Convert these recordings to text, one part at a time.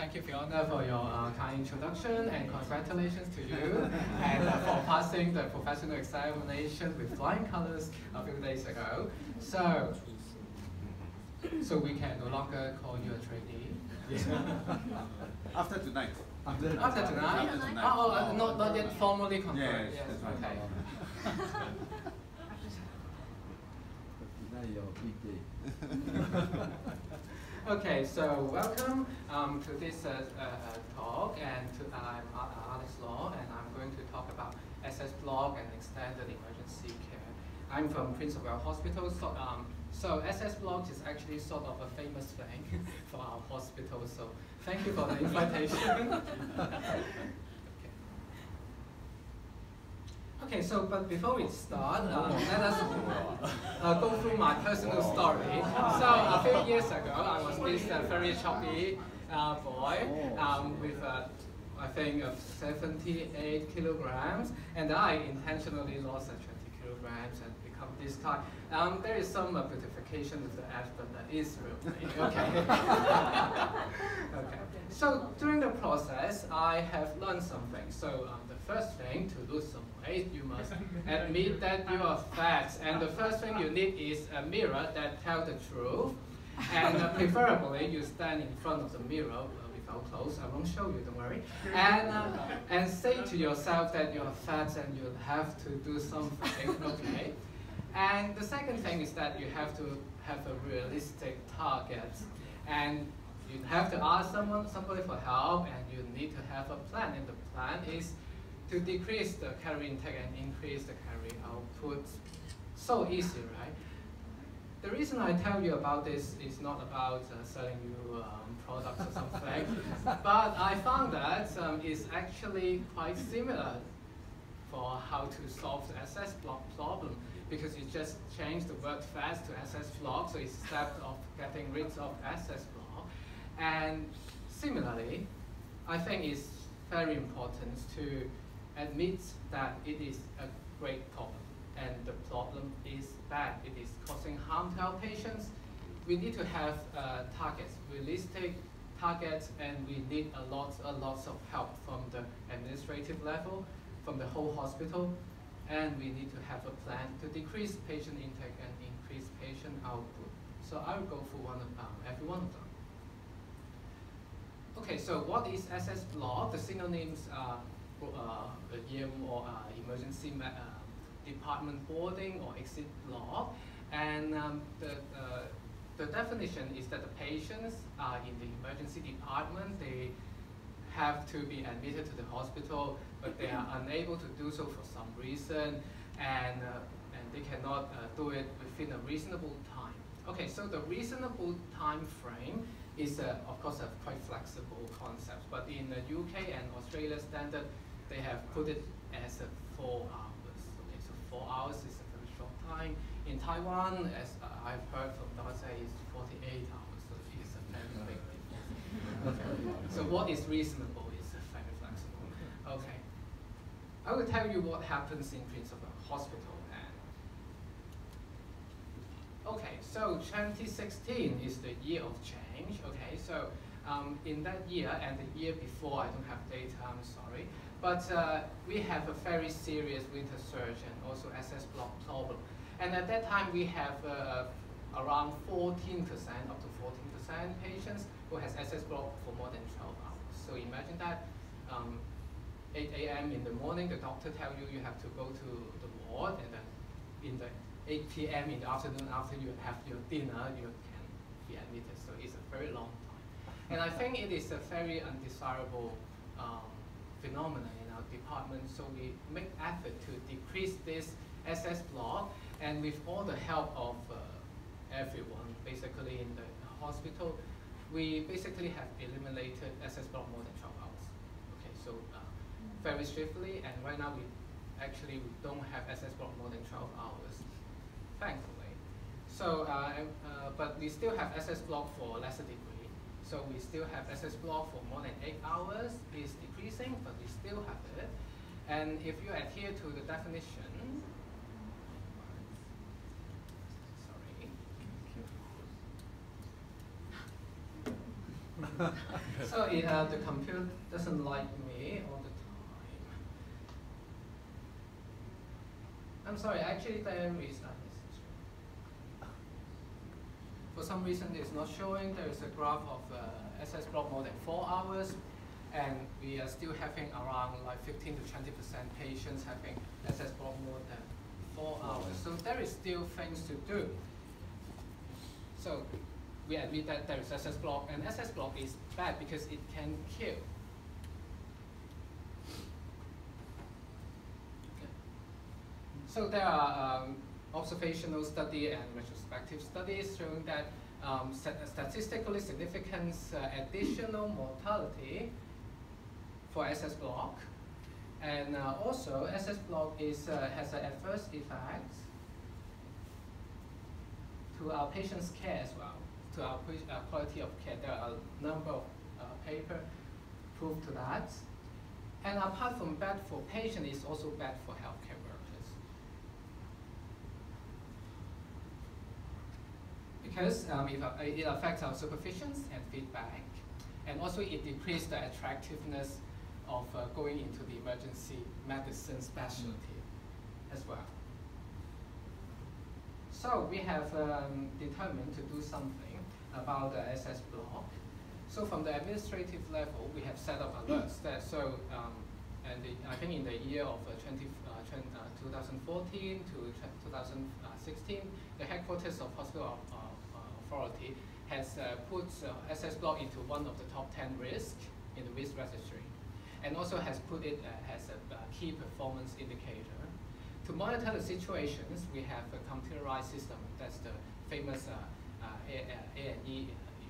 Thank you, Fiona, for your kind introduction, and congratulations to you and for passing the professional examination with flying colors a few days ago. So we can no longer call you a trainee. After tonight. After tonight? Oh, not yet formally confirmed. Yes, that's right. Okay. Okay, so welcome to this talk, and I'm Alex Law, and I'm going to talk about SS block and extended emergency care. I'm from Prince of Wales Hospital, so SS block is actually sort of a famous thing for our hospital, so thank you for the invitation. Okay, so but before we start, let us go through my personal story. So a few years ago, I was this very chubby boy with I think 78 kilograms, and I intentionally lost 20 kilograms and become this type. There is some beautification with the abs, that is real. Okay. Okay. So during the process, I have learned something. So the first thing to lose some weight, you must admit that you are fat, and the first thing you need is a mirror that tells the truth, and preferably you stand in front of the mirror without clothes. I won't show you, don't worry, and say to yourself that you are fat and you have to do something. Okay. And the second thing is that you have to have a realistic target, and you have to ask somebody for help, and you need to have a plan, and the plan is to decrease the calorie intake and increase the calorie output. So easy, right? The reason I tell you about this is not about selling you products or something, but I found that it's actually quite similar for how to solve the SS block problem, because you just change the word fat to SS block, so instead of getting rid of SS block. And similarly, I think it's very important to admit that it is a great problem, and the problem is bad. It is causing harm to our patients. We need to have targets, realistic targets, and we need a lot of help from the administrative level, from the whole hospital, and we need to have a plan to decrease patient intake and increase patient output. So I will go through every one of them. Okay, so what is SS block? The synonyms are EM or emergency department boarding or exit block, and the definition is that the patients are in the emergency department. They have to be admitted to the hospital, but they are unable to do so for some reason, and they cannot do it within a reasonable time. Okay, so the reasonable time frame is, of course, a quite flexible concept, but in the UK and Australia standard, they have put it as 4 hours. Okay, so 4 hours is a very short time. In Taiwan, as I've heard from Dr. is 48 hours, so it's a very big difference. Okay, so what is reasonable is very flexible. Okay, I will tell you what happens in Prince of Wales Hospital. Okay, so 2016 is the year of change. Okay, so in that year and the year before, I don't have data, I'm sorry, but we have a very serious winter surge and also SS block problem. And at that time, we have around 14%, up to 14% patients who has SS block for more than 12 hours. So imagine that 8 a.m. in the morning, the doctor tells you you have to go to the ward, and then in the 8 p.m. in the afternoon, after you have your dinner, you can be admitted. So it's a very long time. And I think it is a very undesirable phenomenon in our department. So we make effort to decrease this SS block, and with all the help of everyone, basically in the hospital, we basically have eliminated SS block more than 12 hours. Okay, so very swiftly, and right now we don't have SS block more than 12 hours. Thankfully. So, but we still have SS block for lesser degree. So we still have SS block for more than 8 hours. It's decreasing, but we still have it. And if you adhere to the definition, So the computer doesn't like me all the time. I'm sorry, actually there is a message. For some reason it's not showing. There is a graph of SS block more than 4 hours, and we are still having around like 15 to 20% patients having SS block more than 4 hours. So there is still things to do. So we admit that there is SS block, and SS block is bad because it can kill. Okay. So there are observational study and retrospective studies showing that statistically significant additional mortality for SS block, and also SS block has an adverse effect to our patients' care as well, to our quality of care. There are a number of papers prove to that. And apart from bad for patients, it's also bad for healthcare workers. Because it affects our supervisions and feedback, and also it decreases the attractiveness of going into the emergency medicine specialty as well. So we have determined to do something about the SS block. So from the administrative level, we have set up alerts that I think in the year of 2014 to 2016, the headquarters of Hospital Authority has put SS block into one of the top 10 risks in the risk registry, and also has put it as a key performance indicator. To monitor the situations, we have a computerized system. That's the famous A&E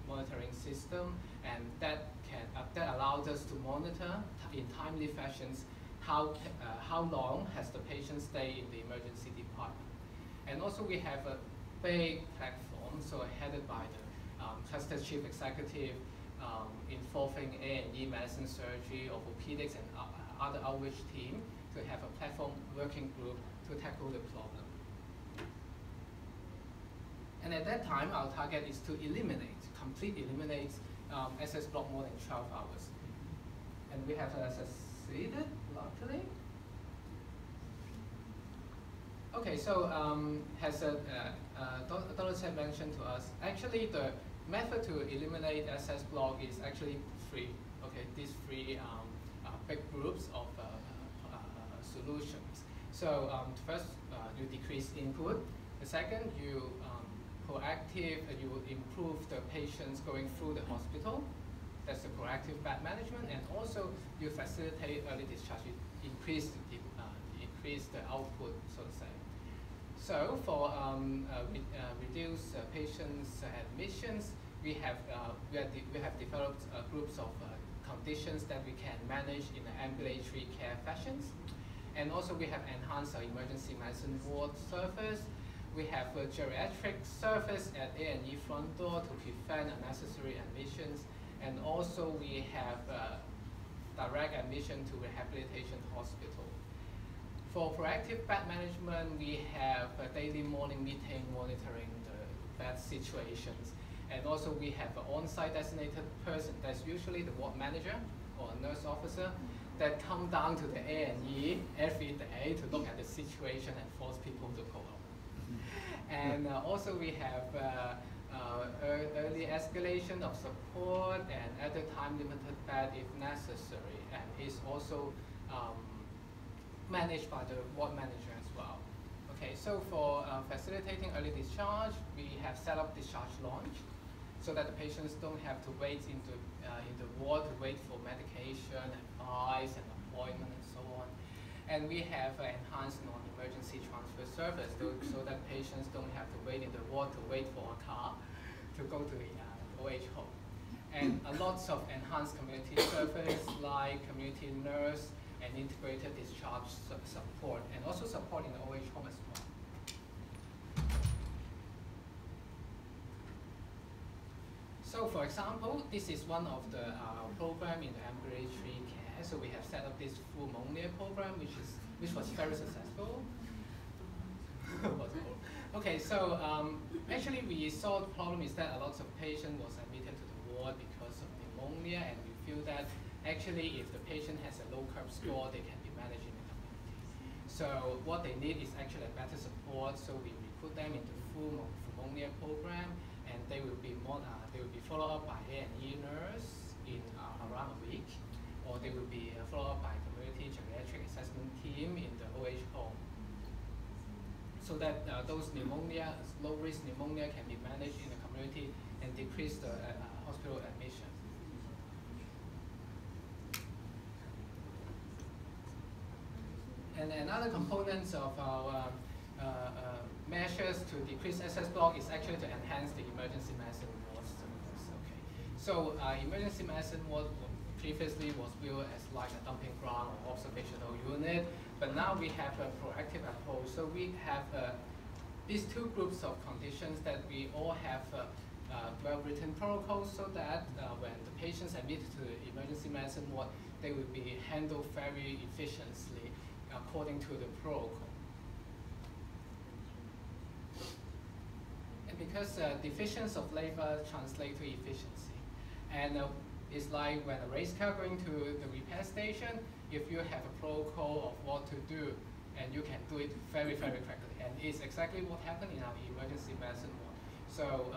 monitoring system, and that allows us to monitor in timely fashions how long has the patient stayed in the emergency department. And also we have a big platform, so headed by the cluster chief executive, involving A&E, medicine, surgery, orthopedics, and other outreach team to have a platform working group to tackle the problem. And at that time, our target is to completely eliminate SS block more than 12 hours. And we have succeeded, luckily. Okay, so as Dr. Chen mentioned to us, actually the method to eliminate SS block is actually three. Okay, these three big groups of solutions. So first, you decrease input. The second, you improve the patients going through the hospital. That's the proactive bed management, and also you facilitate early discharge. You increase the output, so to say. So for reduce patients' admissions, we have developed groups of conditions that we can manage in an ambulatory care fashions. And also we have enhanced our emergency medicine ward service. We have a geriatric service at A&E front door to prevent unnecessary admissions. And also we have direct admission to rehabilitation hospital. For proactive bed management, we have a daily morning meeting monitoring the bed situations. And also we have an on-site designated person, that's usually the ward manager or a nurse officer, that come down to the A&E every day to look at the situation and force people to go home. And also we have early escalation of support and at the time limited bed if necessary, and is also managed by the ward manager as well. Okay, so for facilitating early discharge, we have set up discharge launch so that the patients don't have to wait in the ward to wait for medication, advice, and appointment, and so on. And we have enhanced non-emergency transfer service so that patients don't have to wait in the ward to wait for a car to go to the OH home. And a lots of enhanced community service like community nurse and integrated discharge support, and also support in the OH home as well. So for example, this is one of the program in the ambulatory care. So we have set up this pneumonia program, which was very successful. Okay, so actually we saw the problem is that a lot of patients was admitted to the ward because of pneumonia, and we actually, if the patient has a low CURB score, they can be managed in the community. So what they need is actually a better support. So we put them into full pneumonia program, and they will be followed up by A&E nurse in around a week, or they will be followed up by community geriatric assessment team in the OH home, so that those low-risk pneumonia can be managed in the community and decrease the hospital admission. And another component of our measures to decrease SS block is actually to enhance the emergency medicine ward service. Okay, so emergency medicine ward previously was viewed as like a dumping ground or observational unit, but now we have a proactive approach. So we have these two groups of conditions that we all have well-written protocols, so that when the patients admitted to the emergency medicine ward, they will be handled very efficiently according to the protocol. And because deficiency of labor translates to efficiency, and it's like when a race car going to the repair station, if you have a protocol of what to do, and you can do it very, very quickly. And it's exactly what happened in our emergency medicine ward. So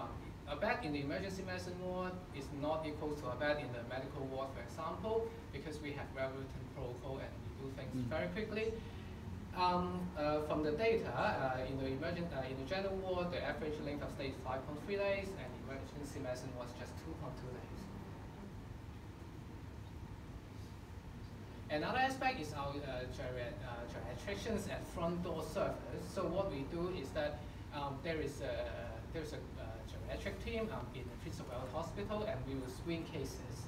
a bed in the emergency medicine ward is not equal to a bed in the medical ward, for example, because we have well-written protocol and we do things very quickly. From the data, in the general ward, the average length of stay is 5.3 days, and emergency medicine was just 2.2 days. Another aspect is our geriatricians at front door service. So what we do is that there's a geriatric team in the Prince of Wales Hospital, and we will screen cases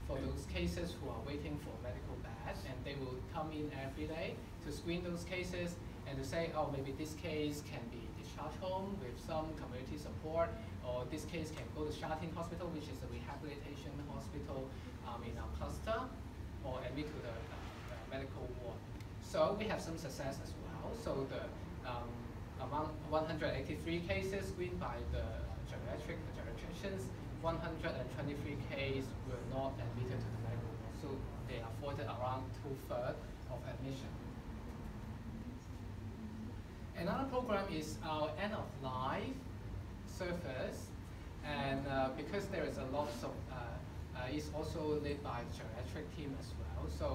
for those cases who are waiting for medical bed, and they will come in every day to screen those cases and to say, oh, maybe this case can be discharged home with some community support, or this case can go to Shatin Hospital, which is a rehabilitation hospital in our cluster, or admit to the medical ward. So we have some success as well. So the among 183 cases screened by the geriatricians, 123 cases were not admitted to the medical ward. So they avoided around 2/3 of admission. Another program is our end of life service, and because there is a lot of it's also led by geriatric team as well. So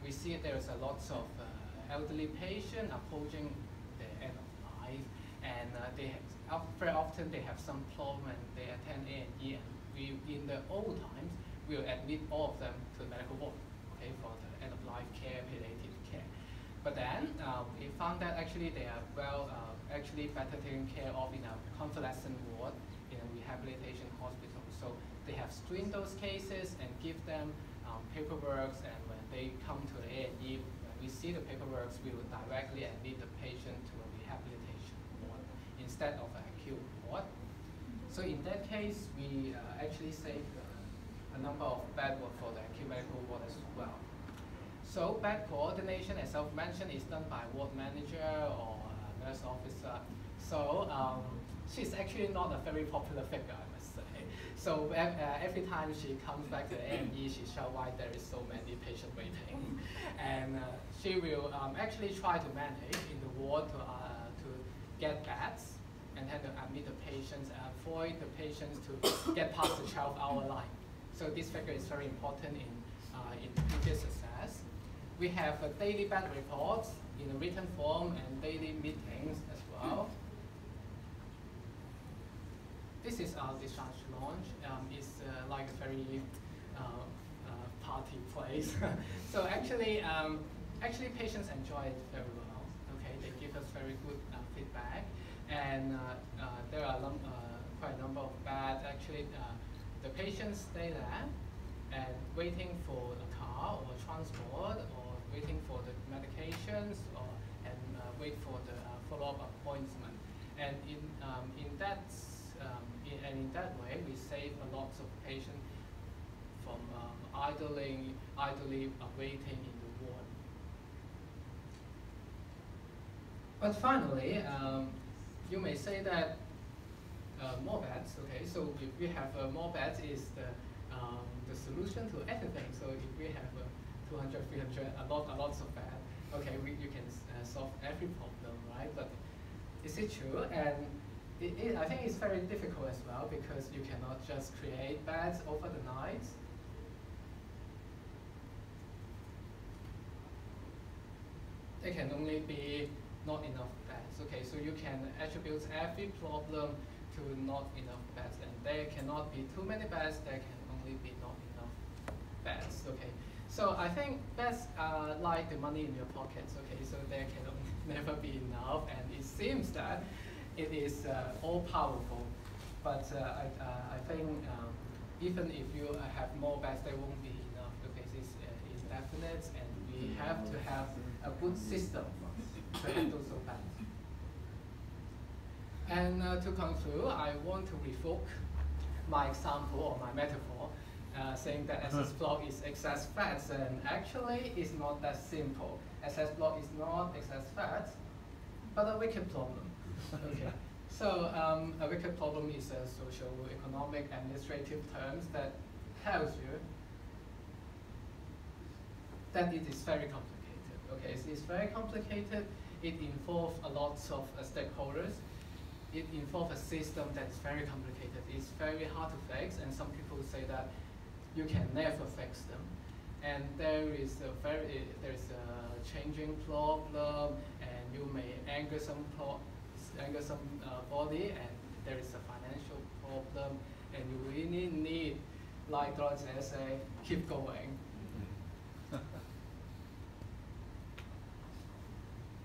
we see there is a lot of elderly patients approaching the end of life, and very often they have some problem and they attend A&E, and we, in the old times, we will admit all of them to the medical ward, okay, for the end of life care, palliative care. But then we found that actually they are actually better taken care of in a convalescent ward in a rehabilitation hospital. So they have screened those cases and give them paperwork, and when they come to the A&E, when we see the paperwork, we will directly admit the patient to a rehabilitation ward instead of an acute ward. So in that case, we actually save a number of bed work for the acute medical ward as well. So bed coordination, as I've mentioned, is done by ward manager or nurse officer. So she's actually not a very popular figure, I must say. So every time she comes back to the A&E, she shows why there is so many patients waiting. And she will actually try to manage in the ward to get beds, and then to admit the patients and avoid the patients to get past the 12-hour line. So this figure is very important in previous success. We have daily bed reports in a written form and daily meetings as well. This is our discharge lounge. It's like a very party place. So actually patients enjoy it very well. Okay, they give us very good feedback, and there are quite a number of beds. Actually, the patients stay there and waiting for a car or transport, or waiting for the medications, and wait for the follow-up appointment. And in that way, we save a lot of patients from idly waiting in the ward. But finally, you may say that more beds. Okay, so if we have more beds, is the solution to everything. So if we have 200, 300, lots of bad, okay, you can solve every problem, right? But is it true? And I think it's very difficult as well, because you cannot just create beds over the night. There can only be not enough beds. Okay, so you can attribute every problem to not enough beds, and there cannot be too many beds. There can only be not enough beds. Okay, so I think beds are like the money in your pockets. Okay, so there can never be enough, and it seems that it is all powerful. But I think even if you have more beds, there won't be enough. Okay, it's definite, and we have to have a good system to handle so bad. And to conclude, I want to revoke my example or my metaphor, saying that SS block is excess fats, and actually it's not that simple. SS block is not excess fats, but a wicked problem. Okay. So a wicked problem is a social, economic, administrative terms that tells you that it is very complicated. Okay, it's very complicated. It involves a lot of stakeholders. It involves a system that is very complicated. It's very hard to fix, and some people say that you can never fix them. And there is a changing problem, and you may anger some body, and there is a financial problem, and you really need, like Dorothy say, keep going.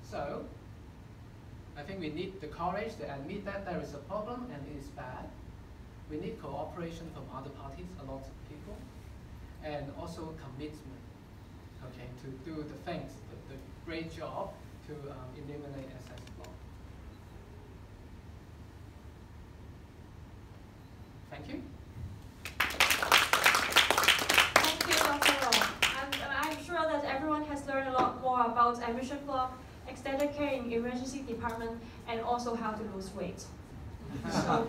So, I think we need the courage to admit that there is a problem and it is bad. We need cooperation from other parties, a lot of people, and also commitment, okay, to do the things, the great job to eliminate SS block. Thank you. Thank you, Dr. Long. I'm sure that everyone has learned a lot more about admission block, extended care in emergency department, and also how to lose weight. So,